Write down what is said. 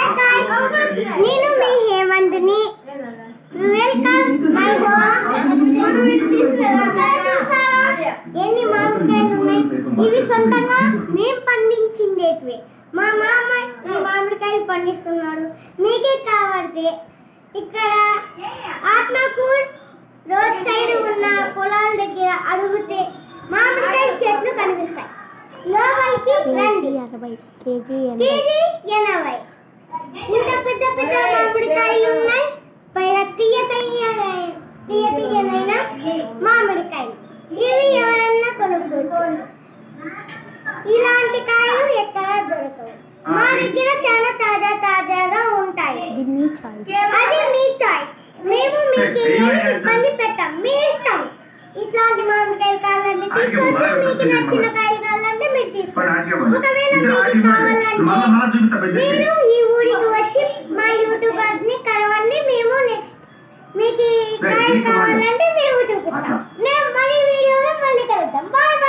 నేను మీ హేమంత్ని. Welcome my home. ఎన్ని మామిడికాయలు ఉన్నాయి? ఇవి సొంతంగా మేము పండించిండేటివి. మా మామ ఈ మామిడికాయలు పండిస్తున్నాడు. మీకే కావాలంటే ఇక్కడ ఆత్మకూర్ రోడ్ సైడ్ ఉన్న పొలాల దగ్గర అడిగితే మామిడికాయ చెట్లు కనిపిస్తాయి. లోపలికి రండి. కేజీ 80. ఇంత పెద్ద పెద్ద మామిడికాయలు ఉన్నాయి. పైగా తీయనైన మామిడికాయలు. ఇవి ఎవరన్నా కొనుక్కోవచ్చు. ఇలాంటి కాయలు ఎక్కడ దొరకవు. మా దగ్గర చాలా తాజాగా ఉంటాయి. అది మీ చాయిస్. మేము మీకు ఇబ్బంది పెట్టాం. మీ ఇష్టం. ఇట్లాంటి మామిడికాయలు కావాలంటే తీసుకోవచ్చు. మీకు నచ్చిన కాయలు కావాలంటే మీరు తీసుకోవచ్చు. ఒకవేళ మీకు కావాలంటే మీరు ఈ ఊరికి వచ్చి మా యూట్యూబర్ని కలవండి. మేము నెక్స్ట్ మీకు ఈ కాయలు కావాలంటే మేము చూపిస్తాం.